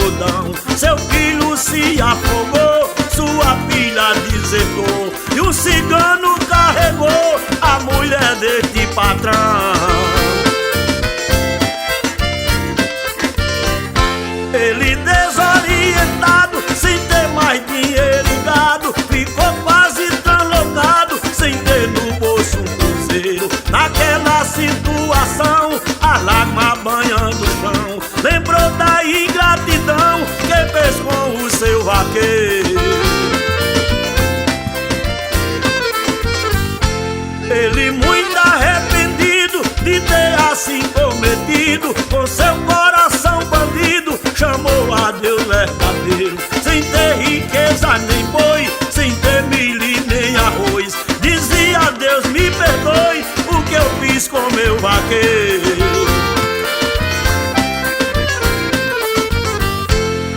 algodão. Seu filho se afogou, sua filha desertou, e o cigano carregou a mulher deste patrão. Ele desorientado, sem ter mais dinheiro em gado, ficou quase translocado, sem ter no bolso um cruzeiro. Naquela situação, a lágrima banhando o chão, lembrou da ingratidão que fez com o seu vaqueiro. Ele muito arrependido de ter assim cometido, com seu coração bandido, chamou a Deus verdadeiro. Sem ter riqueza nem boi, sem ter milho e nem arroz, dizia: Deus me perdoe o que eu fiz com meu vaqueiro.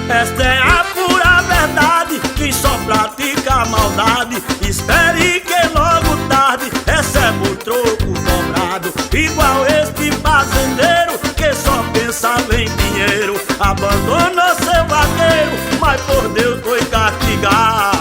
Esta é a pura verdade, quem só pratica maldade, espere que logo tarde recebe o troco dobrado. Igual este fazendeiro que só pensava em dinheiro, abandonou seu vaqueiro, mas por Deus foi castigado.